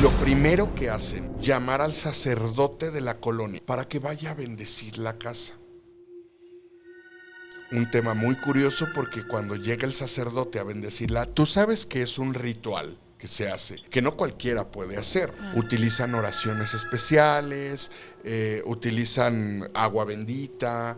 lo primero que hacen, llamar al sacerdote de la colonia para que vaya a bendecir la casa. Un tema muy curioso porque cuando llega el sacerdote a bendecirla, tú sabes que es un ritual que se hace, que no cualquiera puede hacer. Utilizan oraciones especiales, utilizan agua bendita,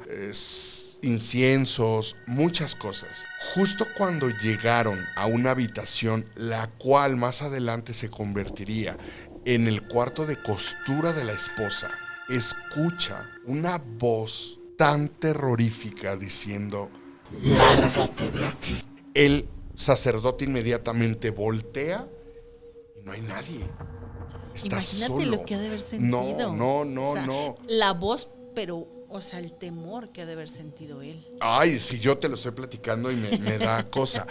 inciensos, muchas cosas. Justo cuando llegaron a una habitación, la cual más adelante se convertiría en el cuarto de costura de la esposa, escucha una voz tan terrorífica diciendo: lárgate de aquí. El sacerdote inmediatamente voltea y no hay nadie. Está Imagínate solo. lo que ha de haber sentido. No. La voz, pero, o sea, el temor que ha de haber sentido él. Ay, si yo te lo estoy platicando y me da cosa.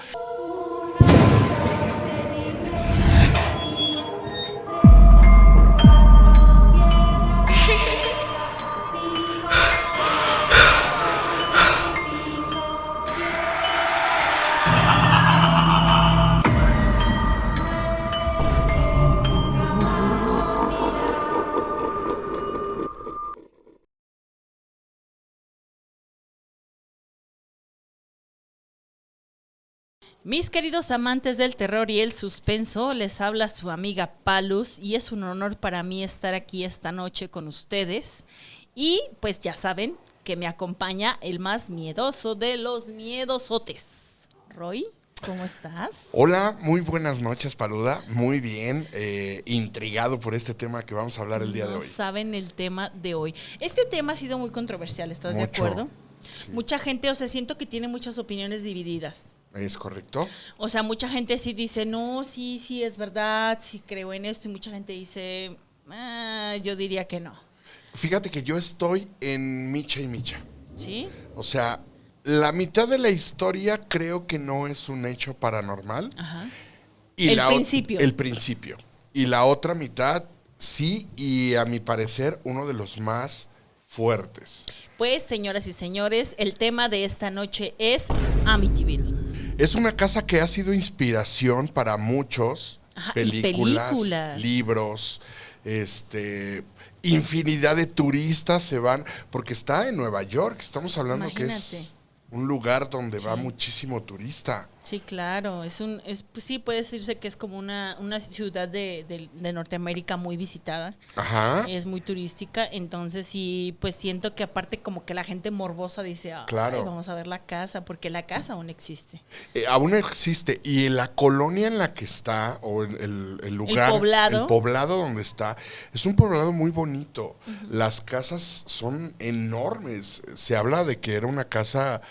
Mis queridos amantes del terror y el suspenso, les habla su amiga Palus y es un honor para mí estar aquí esta noche con ustedes. Y pues ya saben que me acompaña el más miedoso de los miedosotes. Roy, ¿cómo estás? Hola, muy buenas noches, Paluda. Muy bien, intrigado por este tema que vamos a hablar el día de No hoy. saben el tema de hoy. Este tema ha sido muy controversial, ¿estás de Mucho, acuerdo? sí. Mucha gente, o sea, siento que tiene muchas opiniones divididas. ¿Es correcto? O sea, mucha gente sí dice, no, sí, es verdad, sí creo en esto. Y mucha gente dice, yo diría que no. Fíjate que yo estoy en micha y micha. ¿Sí? O sea, la mitad de la historia creo que no es un hecho paranormal. Ajá. Y El principio. El principio. Y la otra mitad, sí, y a mi parecer, uno de los más fuertes. Pues, señoras y señores, el tema de esta noche es Amityville. Es una casa que ha sido inspiración para muchos. Ajá, Películas, libros, infinidad de turistas se van, porque está en Nueva York. Estamos hablando Imagínate. que es un lugar donde va Sí. muchísimo turista. Sí, claro. Pues sí, puede decirse que es como una ciudad de Norteamérica muy visitada. Ajá. Es muy turística. Entonces sí, pues siento que aparte como que la gente morbosa dice, ay, Claro. vamos a ver la casa, porque la casa aún existe. Aún existe. Y la colonia en la que está, o el lugar, poblado. el poblado donde está, es un poblado muy bonito. Las casas son enormes. Se habla de que era una casa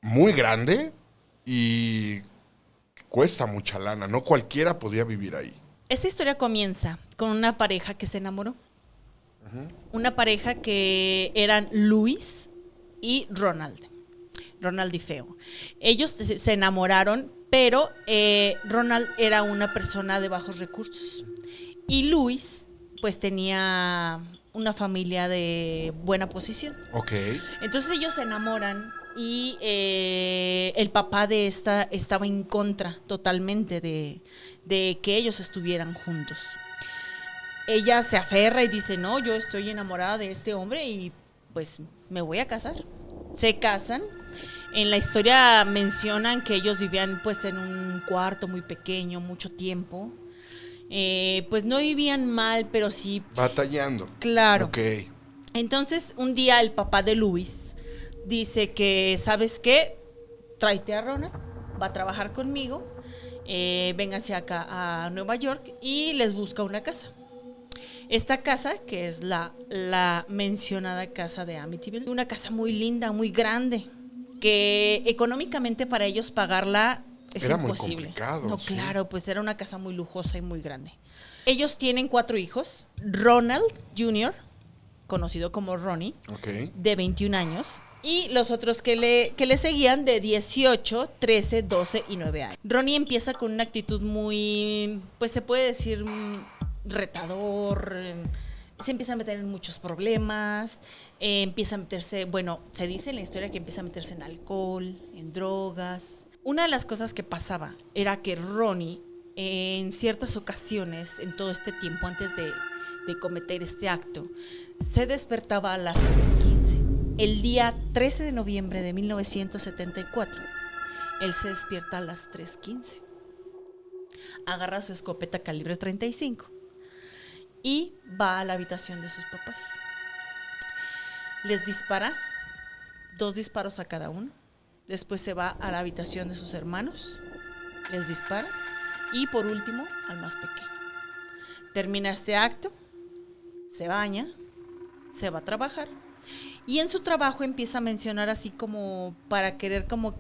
muy grande y cuesta mucha lana. No cualquiera podía vivir ahí. Esta historia comienza con una pareja que se enamoró. Una pareja que eran Luis y Ronald y Feo. Ellos se enamoraron, pero Ronald era una persona de bajos recursos. Y Luis, pues tenía una familia de buena posición. Ok. Entonces ellos se enamoran y el papá de esta estaba en contra totalmente de que ellos estuvieran juntos. Ella se aferra y dice, no, yo estoy enamorada de este hombre y pues me voy a casar. Se casan. En la historia mencionan que ellos vivían pues en un cuarto muy pequeño, mucho tiempo. Pues no vivían mal, pero sí... Batallando. Claro. Ok. Entonces, un día el papá de Luis dice que, ¿sabes qué? Tráete a Ronald, va a trabajar conmigo, vénganse acá a Nueva York y les busca una casa. Esta casa, que es la mencionada casa de Amityville, una casa muy linda, muy grande, que económicamente para ellos pagarla es era imposible. Muy complicado. No, sí. claro, pues era una casa muy lujosa y muy grande. Ellos tienen 4 hijos. Ronald Jr., conocido como Ronnie, Ok. de 21 años. Y los otros que le seguían de 18, 13, 12 y 9 años. Ronnie empieza con una actitud muy, pues se puede decir, retador. Se empieza a meter en muchos problemas. Empieza a meterse, bueno, se dice en la historia que empieza a meterse en alcohol, en drogas. Una de las cosas que pasaba era que Ronnie en ciertas ocasiones, en todo este tiempo antes de cometer este acto, se despertaba a las 3:15. El día 13 de noviembre de 1974, él se despierta a las 3:15. Agarra su escopeta calibre 35 y va a la habitación de sus papás. Les dispara 2 disparos a cada uno. Después se va a la habitación de sus hermanos, les dispara y por último al más pequeño. Termina este acto, se baña, se va a trabajar y en su trabajo empieza a mencionar así como para querer como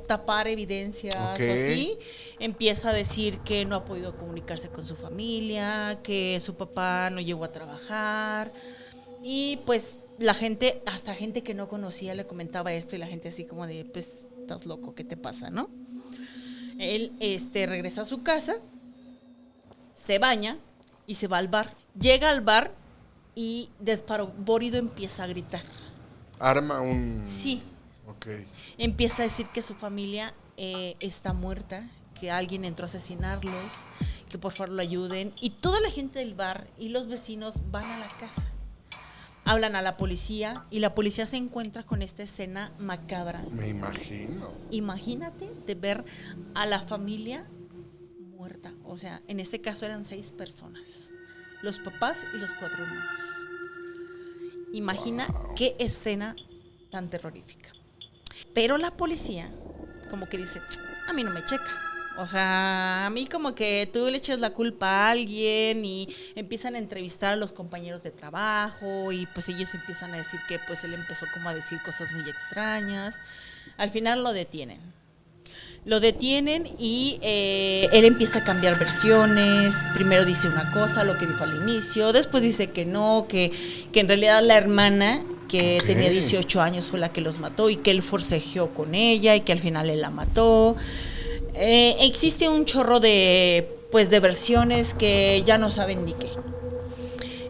tapar evidencias o así. Empieza a decir que no ha podido comunicarse con su familia, que su papá no llegó a trabajar y pues la gente, hasta gente que no conocía le comentaba esto y la gente así como de, pues, estás loco, ¿qué te pasa, no? Él regresa a su casa, se baña y se va al bar. Llega al bar y despavorido empieza a gritar. Arma un... Sí. Ok. Empieza a decir que su familia está muerta, que alguien entró a asesinarlos, que por favor lo ayuden. Y toda la gente del bar y los vecinos van a la casa. Hablan a la policía y la policía se encuentra con esta escena macabra. Me imagino. Imagínate de ver a la familia muerta. O sea, en este caso eran 6 personas. Los papás y los 4 hermanos. Imagina qué escena tan terrorífica. Pero la policía como que dice, a mí no me checa. O sea, a mí como que tú le echas la culpa a alguien y empiezan a entrevistar a los compañeros de trabajo y pues ellos empiezan a decir que pues él empezó como a decir cosas muy extrañas. Al final lo detienen. Y él empieza a cambiar versiones. Primero dice una cosa, lo que dijo al inicio. Después dice que no, que en realidad la hermana que tenía 18 años fue la que los mató y que él forcejeó con ella y que al final él la mató. Existe un chorro de versiones que ya no saben ni qué.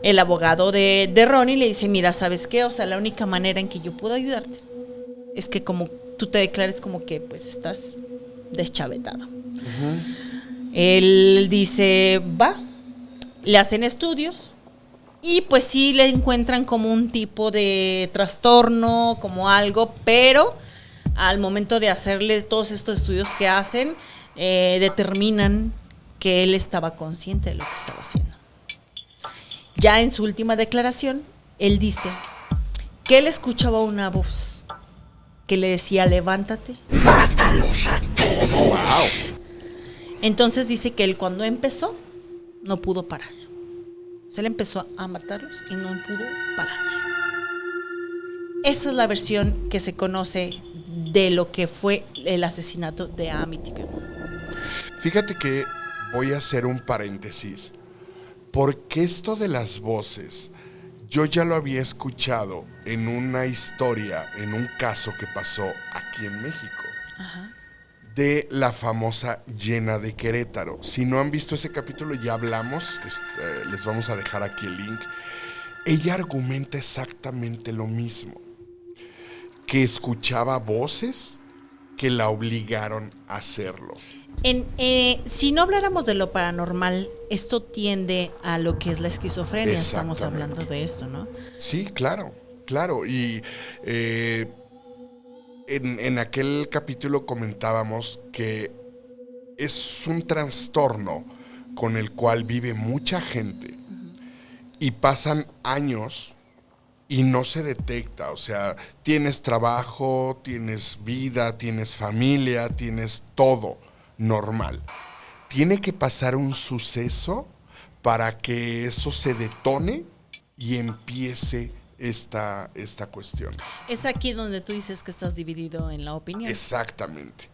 El abogado de Ronnie le dice, mira, ¿sabes qué? O sea, la única manera en que yo puedo ayudarte es que como tú te declares como que pues estás deschavetado. Él dice, va, le hacen estudios y pues sí le encuentran como un tipo de trastorno, como algo, pero al momento de hacerle todos estos estudios que hacen, determinan que él estaba consciente de lo que estaba haciendo. Ya en su última declaración, él dice que él escuchaba una voz que le decía, levántate. ¡Mátalos a todos! ¡Wow! Entonces dice que él cuando empezó, no pudo parar. O sea, él empezó a matarlos y no pudo parar. Esa es la versión que se conoce de lo que fue el asesinato de Amityville. Fíjate que voy a hacer un paréntesis, porque esto de las voces, yo ya lo había escuchado en una historia, en un caso que pasó aquí en México. Ajá. De la famosa Llena de Querétaro. Si no han visto ese capítulo, ya hablamos, les vamos a dejar aquí el link. Ella argumenta exactamente lo mismo, que escuchaba voces que la obligaron a hacerlo. Si no habláramos de lo paranormal, esto tiende a lo que es la esquizofrenia. Estamos hablando de esto, ¿no? Sí, claro. Y en aquel capítulo comentábamos que es un trastorno con el cual vive mucha gente y pasan años y no se detecta. O sea, tienes trabajo, tienes vida, tienes familia, tienes todo normal. Tiene que pasar un suceso para que eso se detone y empiece esta cuestión. Es aquí donde tú dices que estás dividido en la opinión. Exactamente.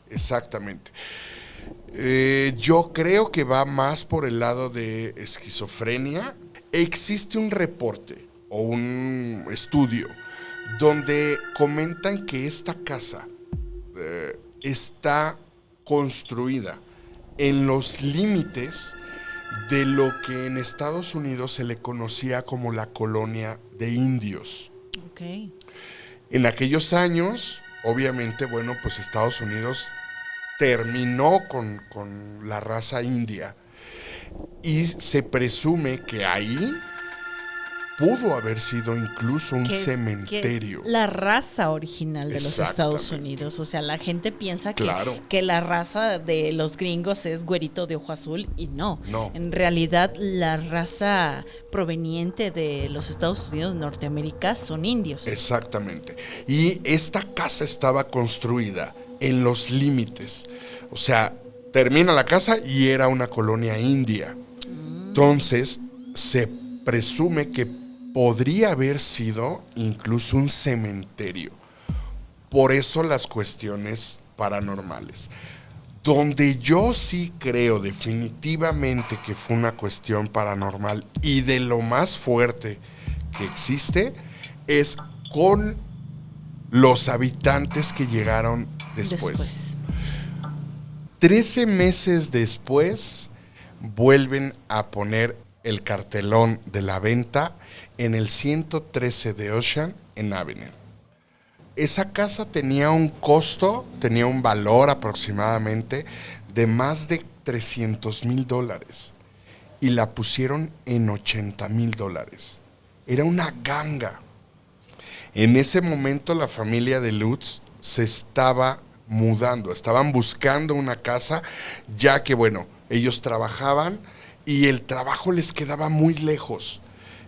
Yo creo que va más por el lado de esquizofrenia. Existe un reporte o un estudio donde comentan que esta casa está construida en los límites de lo que en Estados Unidos se le conocía como la colonia de indios. Okay. En aquellos años, obviamente, bueno, pues Estados Unidos terminó con la raza india y se presume que ahí pudo haber sido incluso un Que es cementerio. la raza original de los Estados Exactamente. Unidos. O sea, la gente piensa Claro. que la raza de los gringos es güerito de ojo azul y no. No. En realidad, la raza proveniente de los Estados Unidos de Norteamérica son indios. Exactamente. Y esta casa estaba construida en los límites. O sea, termina la casa y era una colonia india. Entonces, se presume que podría haber sido incluso un cementerio. Por eso las cuestiones paranormales. Donde yo sí creo definitivamente que fue una cuestión paranormal y de lo más fuerte que existe es con los habitantes que llegaron después. 13 meses después vuelven a poner el cartelón de la venta en el 113 de Ocean en Avenue. Esa casa tenía un costo, tenía un valor aproximadamente de más de $300,000 y la pusieron en $80,000. Era una ganga. En ese momento la familia de Lutz se estaba mudando, estaban buscando una casa, ya que bueno, ellos trabajaban y el trabajo les quedaba muy lejos.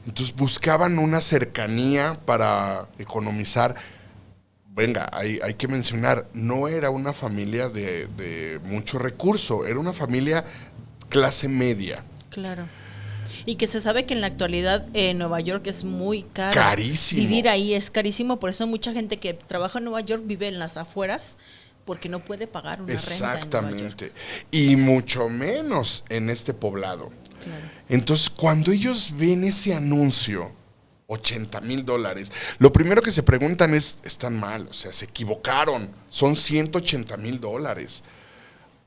Entonces buscaban una cercanía para economizar. Venga, hay que mencionar, no era una familia de mucho recurso, era una familia clase media. Claro. Y que se sabe que en la actualidad Nueva York es muy caro. Carísimo. Vivir ahí es carísimo, por eso mucha gente que trabaja en Nueva York vive en las afueras porque no puede pagar una renta en Nueva York. Exactamente. Y mucho menos en este poblado. Claro. Entonces, cuando ellos ven ese anuncio, $80,000, lo primero que se preguntan es, están mal, o sea, se equivocaron, son $180,000.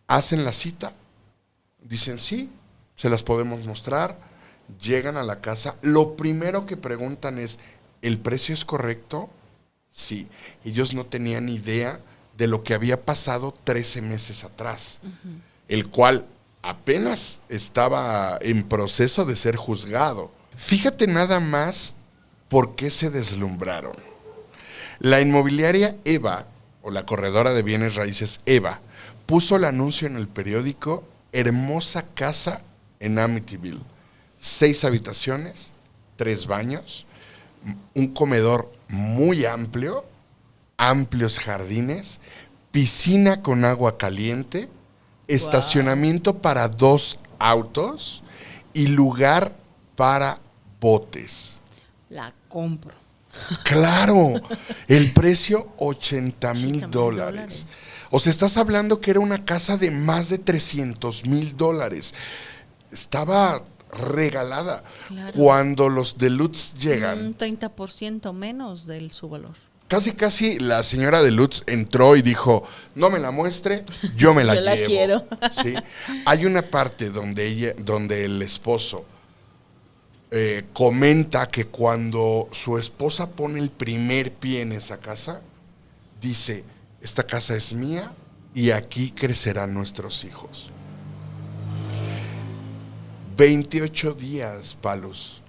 Hacen la cita, dicen sí, se las podemos mostrar, llegan a la casa, lo primero que preguntan es, ¿el precio es correcto? Sí, ellos no tenían idea de lo que había pasado 13 meses atrás, el cual apenas estaba en proceso de ser juzgado. Fíjate nada más por qué se deslumbraron. La inmobiliaria Eva, o la corredora de bienes raíces Eva, puso el anuncio en el periódico Hermosa casa en Amityville. 6 habitaciones, 3 baños, un comedor muy amplio, amplios jardines, piscina con agua caliente, estacionamiento para 2 autos y lugar para botes. La compro. Claro, el precio $80,000. O sea, estás hablando que era una casa de más de $300,000. Estaba regalada. Claro. Cuando los de Lutz llegan, Un 30% menos de su valor. casi la señora de Lutz entró y dijo, no me la muestre, yo me la Yo la llevo. quiero. ¿Sí? Hay una parte donde el esposo comenta que cuando su esposa pone el primer pie en esa casa, dice, esta casa es mía y aquí crecerán nuestros hijos. 28 días, Palos,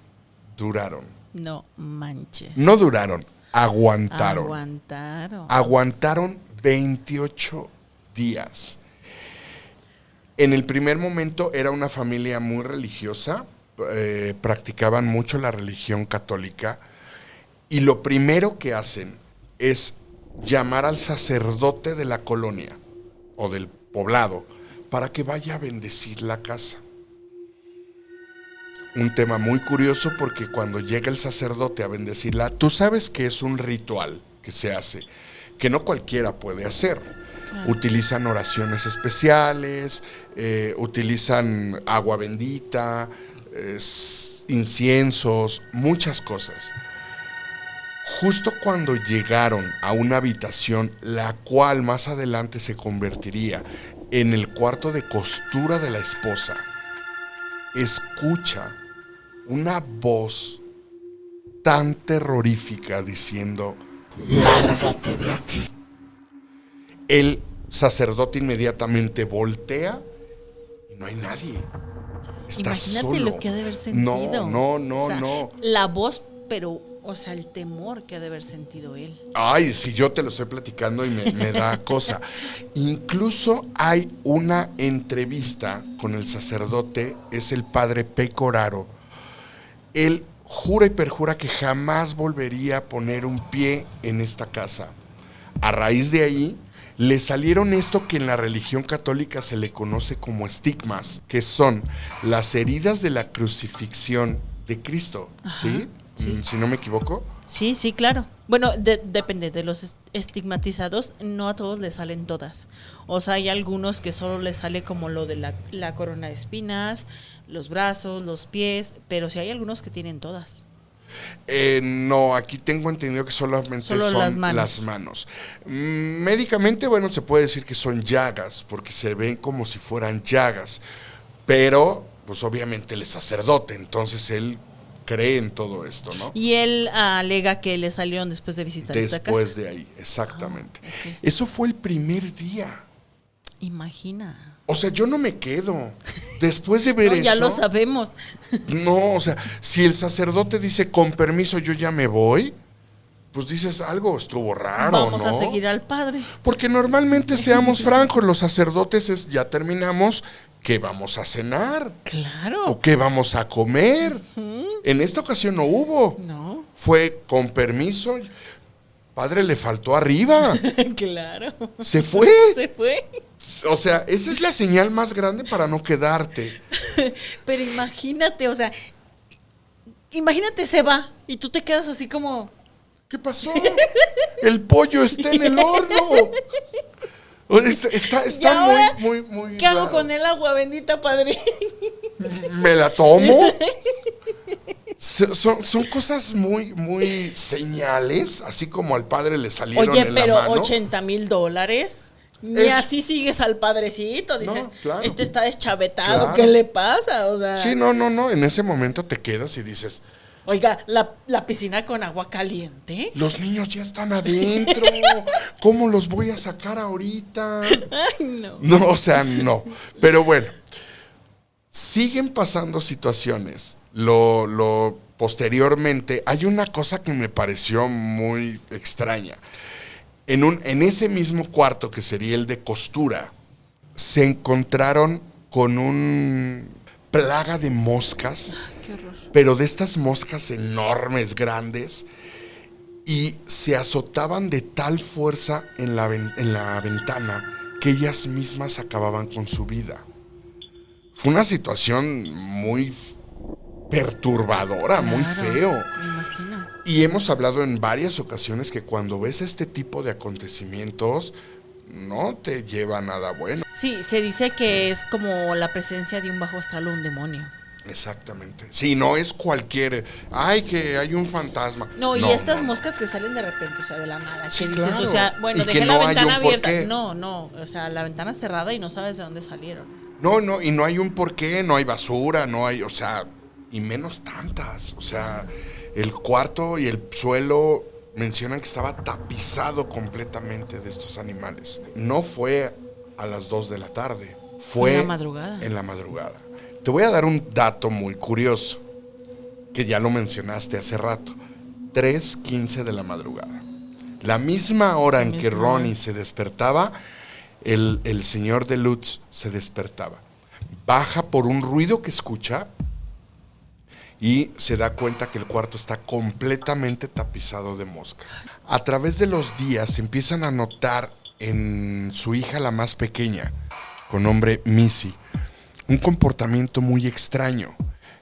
duraron. No manches. No duraron, aguantaron. Aguantaron 28 días. En el primer momento era una familia muy religiosa, practicaban mucho la religión católica y lo primero que hacen es llamar al sacerdote de la colonia o del poblado para que vaya a bendecir la casa. Un tema muy curioso porque cuando llega el sacerdote a bendecirla, tú sabes que es un ritual que se hace, que no cualquiera puede hacer. Claro. Utilizan oraciones especiales, utilizan agua bendita, inciensos, muchas cosas. Justo cuando llegaron a una habitación, la cual más adelante se convertiría en el cuarto de costura de la esposa, escucha una voz tan terrorífica diciendo, lárgate de aquí. Él sacerdote inmediatamente voltea y no hay nadie. Está Imagínate solo. lo que ha de haber sentido. No, O sea, no. la voz, pero, o sea, el temor que ha de haber sentido él. Ay, si yo te lo estoy platicando y me da cosa. Incluso hay una entrevista con el sacerdote, es el padre Pecoraro. Él jura y perjura que jamás volvería a poner un pie en esta casa. A raíz de ahí, le salieron esto que en la religión católica se le conoce como estigmas, que son las heridas de la crucifixión de Cristo. Ajá, ¿Sí? sí. Si no me equivoco. Sí, sí, claro. Bueno, depende de los estigmatizados, no a todos les salen todas. O sea, hay algunos que solo les sale como lo de la corona de espinas, los brazos, los pies, pero sí hay algunos que tienen todas. No, aquí tengo entendido que solamente Solo son las manos. las manos. Médicamente, bueno, se puede decir que son llagas, porque se ven como si fueran llagas. Pero, pues obviamente él es sacerdote, entonces él cree en todo esto, ¿no? Y él alega que le salieron después de visitar esta casa. Después de ahí, exactamente. Ok. Eso fue el primer día. Imagina. O sea, yo no me quedo. Después de ver No, eso. ya lo sabemos. No, o sea, si el sacerdote dice con permiso yo ya me voy, pues dices algo estuvo raro, Vamos ¿no? a seguir al padre. Porque normalmente, seamos francos, los sacerdotes ya terminamos, ¿qué vamos a cenar? Claro. ¿O qué vamos a comer? En esta ocasión no hubo. No. Fue con permiso. Padre, le faltó arriba. Claro. Se fue. Se fue. O sea, esa es la señal más grande para no quedarte. Pero imagínate, o sea, imagínate se va y tú te quedas así como... ¿Qué pasó? El pollo está en el horno. Está ¿Y ahora muy ¿Qué hago raro. con el agua bendita, padre? ¿Me la tomo? Son cosas muy señales, así como al padre le salieron Oye, en la pero mano. $80,000. Ni Es- así sigues al padrecito. Dices, No, claro. este está deschavetado. Claro. ¿Qué le pasa? O sea, Sí, no. En ese momento te quedas y dices, oiga, la piscina con agua caliente. los niños ya están adentro. ¿Cómo los voy a sacar ahorita? Ay, no. No, o sea, no. Pero bueno, siguen pasando situaciones. Lo posteriormente, hay una cosa que me pareció muy extraña. En ese mismo cuarto, que sería el de costura, se encontraron con un plaga de moscas, Qué horror. pero de estas moscas enormes, grandes, y se azotaban de tal fuerza en la ventana que ellas mismas acababan con su vida. Fue una situación muy perturbadora, muy Claro, feo. me imagino. Y hemos hablado en varias ocasiones que cuando ves este tipo de acontecimientos, no te lleva a nada bueno. Sí, se dice que es como la presencia de un bajo astral o un demonio. Exactamente. Si no es cualquier, ay, que hay un fantasma. No, y estas moscas que salen de repente, o sea, de la nada. Sí, Que dices, claro. o sea, bueno, Y que dejé no la hay ventana un abierta. porqué. No, o sea, la ventana cerrada y no sabes de dónde salieron. No, y no hay un porqué, no hay basura, no hay, o sea, y menos tantas. O sea, el cuarto y el suelo mencionan que estaba tapizado completamente de estos animales. No fue a las 2 de la tarde, fue En la madrugada. en la madrugada. Te voy a dar un dato muy curioso, que ya lo mencionaste hace rato. 3:15 de la madrugada. La misma hora La en que misma hora. Ronnie se despertaba, el señor de Lutz se despertaba. Baja por un ruido que escucha y se da cuenta que el cuarto está completamente tapizado de moscas. A través de los días empiezan a notar en su hija, la más pequeña, con nombre Missy, un comportamiento muy extraño.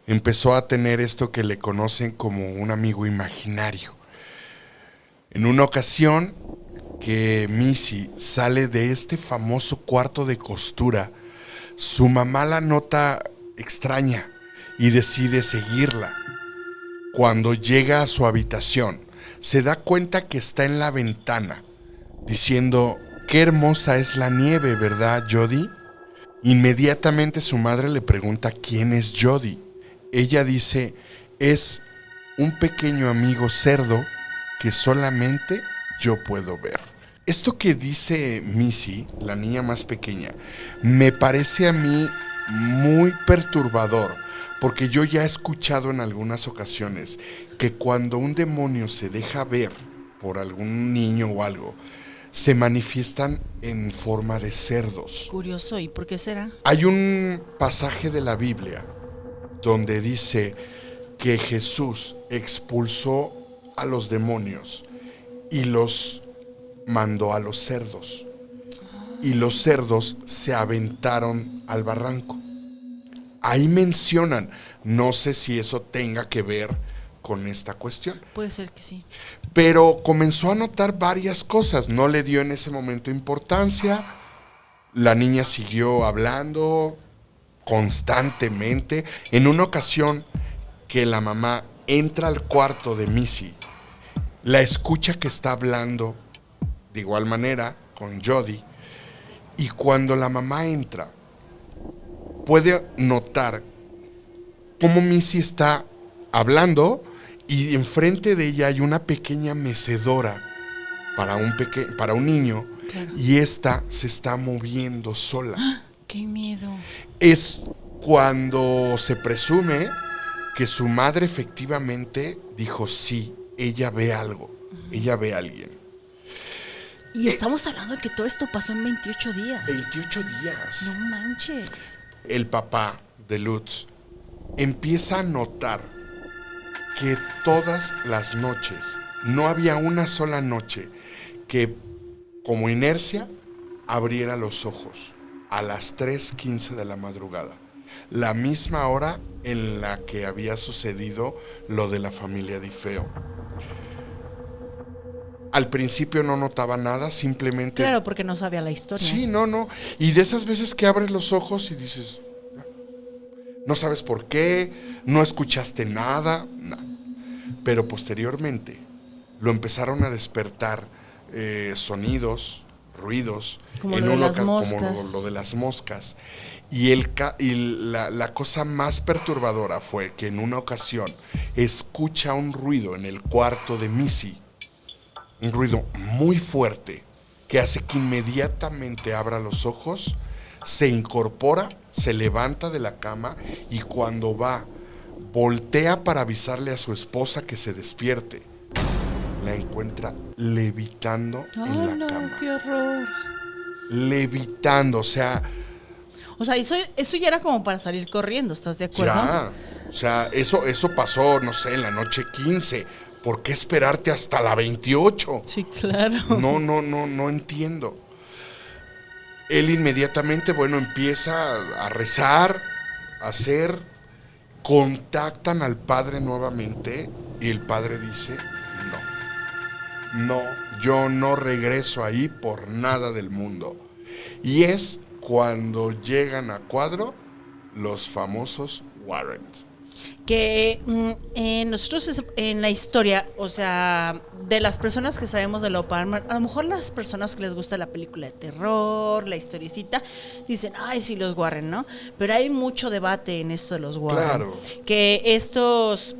Empezó a tener esto que le conocen como un amigo imaginario. En una ocasión que Missy sale de este famoso cuarto de costura, su mamá la nota extraña y decide seguirla. Cuando llega a su habitación, se da cuenta que está en la ventana, diciendo, qué hermosa es la nieve, ¿verdad, Jody? Inmediatamente su madre le pregunta quién es Jody. Ella dice, es un pequeño amigo cerdo que solamente yo puedo ver. Esto que dice Missy, la niña más pequeña, me parece a mí muy perturbador, porque yo ya he escuchado en algunas ocasiones que cuando un demonio se deja ver por algún niño o algo, se manifiestan en forma de cerdos. Curioso, ¿y por qué será? Hay un pasaje de la Biblia donde dice que Jesús expulsó a los demonios y los mandó a los cerdos. Y los cerdos se aventaron al barranco. Ahí mencionan, no sé si eso tenga que ver con esta cuestión. Puede ser que sí. Pero comenzó a notar varias cosas, no le dio en ese momento importancia. La niña siguió hablando constantemente. En una ocasión que la mamá entra al cuarto de Missy, la escucha que está hablando de igual manera con Jody, y cuando la mamá entra, puede notar cómo Missy está hablando y enfrente de ella hay una pequeña mecedora para un niño, Claro. y esta se está moviendo sola. ¡Qué miedo! Es cuando se presume que su madre efectivamente dijo sí, ella ve algo, ella ve a alguien. Y estamos hablando de que todo esto pasó en 28 días. 28 días. No manches. El papá de Lutz empieza a notar que todas las noches, no había una sola noche que como inercia abriera los ojos a las 3:15 de la madrugada, la misma hora en la que había sucedido lo de la familia Di Feo. Al principio no notaba nada, simplemente... Claro, porque no sabía la historia. Sí, no. Y de esas veces que abres los ojos y dices, no sabes por qué, no escuchaste nada, no. Pero posteriormente lo empezaron a despertar sonidos, ruidos, Como lo de las moscas. como lo de las moscas. Y la cosa más perturbadora fue que en una ocasión escucha un ruido en el cuarto de Missy, un ruido muy fuerte que hace que inmediatamente abra los ojos, se incorpora, se levanta de la cama y cuando voltea para avisarle a su esposa que se despierte, la encuentra levitando en la cama. ¡Qué horror! Levitando, o sea, eso ya era como para salir corriendo, ¿estás de acuerdo? ya. O sea, eso pasó, no sé, en la noche 15. ¿Por qué esperarte hasta la 28? Sí, claro. No entiendo. Él inmediatamente, empieza a rezar, a hacer, contactan al padre nuevamente y el padre dice, no, yo no regreso ahí por nada del mundo. Y es cuando llegan a cuadro los famosos Warren. Que nosotros en la historia, o sea, de las personas que sabemos de lo paranormal, a lo mejor las personas que les gusta la película de terror, la historiecita, dicen, ay, sí, los Warren, ¿no? Pero hay mucho debate en esto de los Warren. Claro. Que estos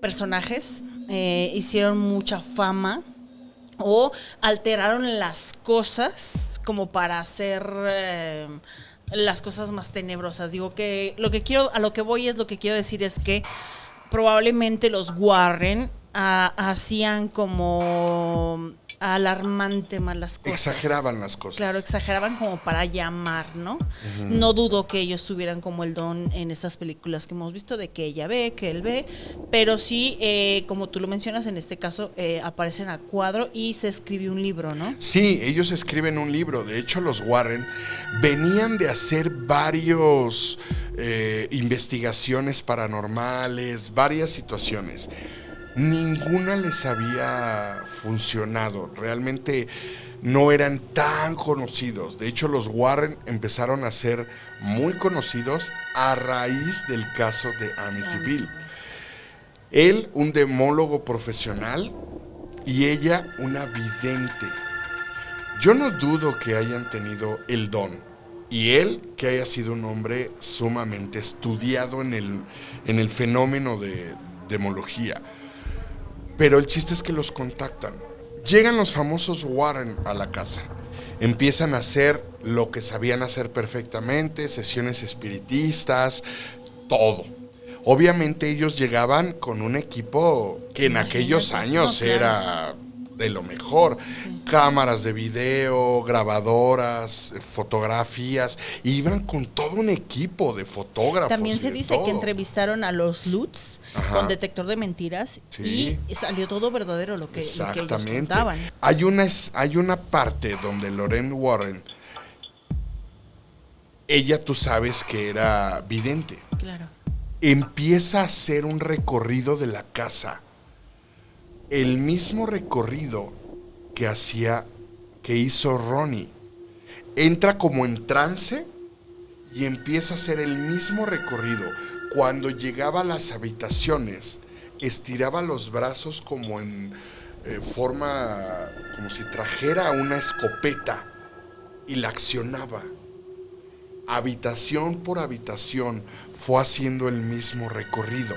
personajes hicieron mucha fama o alteraron las cosas como para hacer... las cosas más tenebrosas. Digo que lo que quiero decir es que probablemente los Warren hacían como alarmante más las cosas. Exageraban las cosas. Claro, exageraban como para llamar, ¿no? Uh-huh. No dudo que ellos tuvieran como el don en esas películas que hemos visto de que ella ve, que él ve, pero sí, como tú lo mencionas, en este caso aparecen a cuadro y se escribió un libro, ¿no? Sí, ellos escriben un libro. De hecho, los Warren venían de hacer varios investigaciones paranormales, varias situaciones. Ninguna les había funcionado, realmente no eran tan conocidos. De hecho, los Warren empezaron a ser muy conocidos a raíz del caso de Amityville. Él, un demólogo profesional, y ella, una vidente. Yo no dudo que hayan tenido el don, y él, que haya sido un hombre sumamente estudiado en el fenómeno de demología. Pero el chiste es que los contactan. Llegan los famosos Warren a la casa. Empiezan a hacer lo que sabían hacer perfectamente, sesiones espiritistas, todo. Obviamente ellos llegaban con un equipo que en aquellos años era de lo mejor. Sí. Cámaras de video, grabadoras, fotografías. Iban con todo un equipo de fotógrafos. También se dice que entrevistaron a los Lutz con detector de mentiras, sí, y salió todo verdadero lo que ellos contaban. Hay una parte donde Lorraine Warren, ella tú sabes que era vidente. Claro. Empieza a hacer un recorrido de la casa. El mismo recorrido que hizo Ronnie. Entra como en trance y empieza a hacer el mismo recorrido. Cuando llegaba a las habitaciones, estiraba los brazos como en forma, como si trajera una escopeta y la accionaba. Habitación por habitación fue haciendo el mismo recorrido.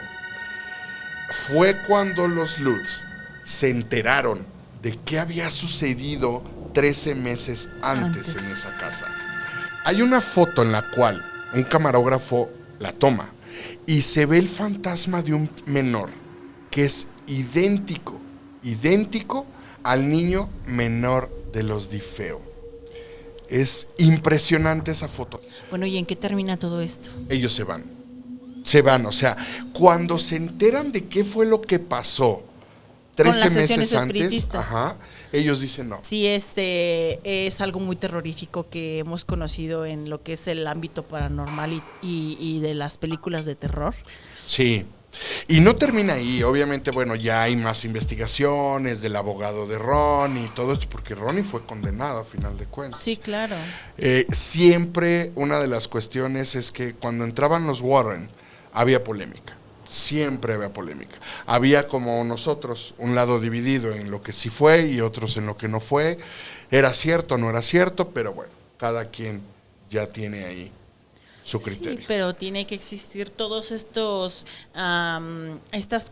Fue cuando los Lutz se enteraron de qué había sucedido 13 meses antes en esa casa. Hay una foto en la cual un camarógrafo la toma y se ve el fantasma de un menor que es idéntico al niño menor de los DiFeo. Es impresionante esa foto. Bueno, ¿y en qué termina todo esto? Ellos se van, o sea, cuando se enteran de qué fue lo que pasó 13 meses antes, ellos dicen no. Sí, es algo muy terrorífico que hemos conocido en lo que es el ámbito paranormal y de las películas de terror. Sí. Y no termina ahí, obviamente, bueno, ya hay más investigaciones del abogado de Ronnie y todo esto, porque Ronnie fue condenado a final de cuentas. Sí, claro. Siempre una de las cuestiones es que cuando entraban los Warren, había polémica. Siempre había polémica. Había como nosotros, un lado dividido en lo que sí fue y otros en lo que no fue. Era cierto, no era cierto, pero bueno, cada quien ya tiene ahí su criterio. Sí, pero tiene que existir todos estas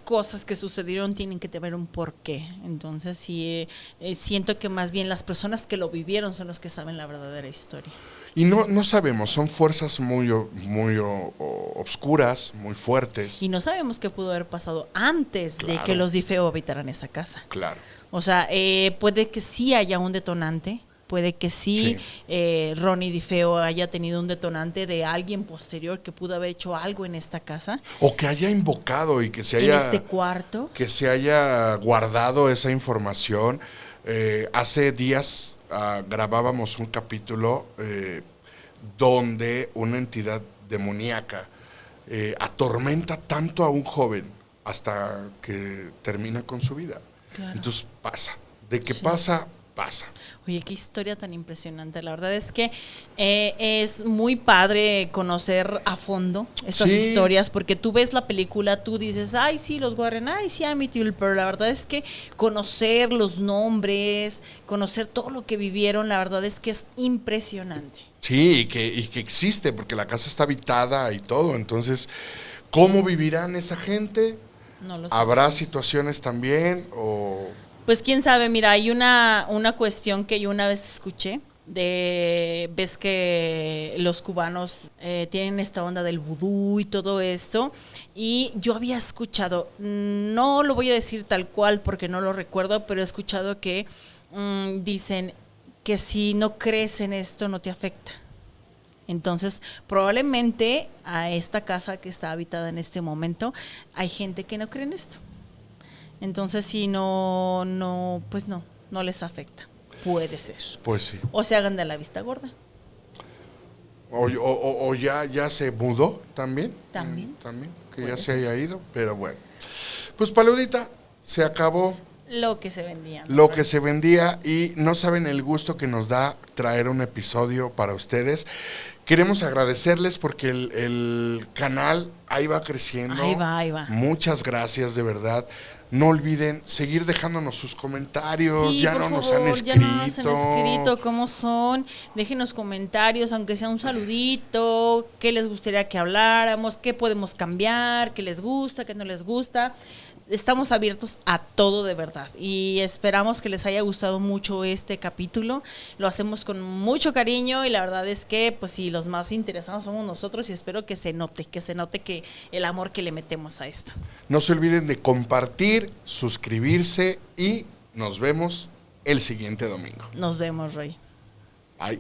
cosas que sucedieron, tienen que tener un porqué. Entonces sí, siento que más bien las personas que lo vivieron son los que saben la verdadera historia. Y no sabemos, son fuerzas muy obscuras, muy fuertes. Y no sabemos qué pudo haber pasado antes de que los DiFeo habitaran esa casa. Claro. O sea, puede que sí haya un detonante. Puede que sí. Ronnie DiFeo haya tenido un detonante de alguien posterior que pudo haber hecho algo en esta casa. O que haya invocado y que se haya... En este cuarto. Que se haya guardado esa información. Hace días grabábamos un capítulo donde una entidad demoníaca atormenta tanto a un joven hasta que termina con su vida. Claro. Entonces pasa. De que pasa. Oye, qué historia tan impresionante. La verdad es que es muy padre conocer a fondo estas historias, porque tú ves la película, tú dices, ay, sí, los Warren, ay, sí, Amityville, pero la verdad es que conocer los nombres, conocer todo lo que vivieron, la verdad es que es impresionante. Sí, y que existe, porque la casa está habitada y todo. Entonces, ¿cómo vivirán esa gente? No lo ¿Habrá sabemos. situaciones también o...? Pues quién sabe, mira, hay una cuestión que yo una vez escuché, ves que los cubanos tienen esta onda del vudú y todo esto, y yo había escuchado, no lo voy a decir tal cual porque no lo recuerdo, pero he escuchado que dicen que si no crees en esto no te afecta. Entonces, probablemente a esta casa que está habitada en este momento, hay gente que no cree en esto. Entonces, si no les afecta. Puede ser. Pues sí. O se hagan de la vista gorda. O ya se mudó también. También. Que ya se haya ido, pero bueno. Pues Paludita, se acabó. Lo que se vendía. Lo que se vendía, y no saben el gusto que nos da traer un episodio para ustedes. Queremos agradecerles porque el canal ahí va creciendo. Ahí va. Muchas gracias, de verdad. No olviden seguir dejándonos sus comentarios. Sí, Ya por no nos favor, han escrito. ya no nos han escrito cómo son. Déjenos comentarios, aunque sea un saludito, qué les gustaría que habláramos, qué podemos cambiar, qué les gusta, qué no les gusta. Estamos abiertos a todo de verdad y esperamos que les haya gustado mucho este capítulo. Lo hacemos con mucho cariño y la verdad es que pues sí, los más interesados somos nosotros y espero que se note que el amor que le metemos a esto. No se olviden de compartir, suscribirse y nos vemos el siguiente domingo. Nos vemos, Roy. Bye.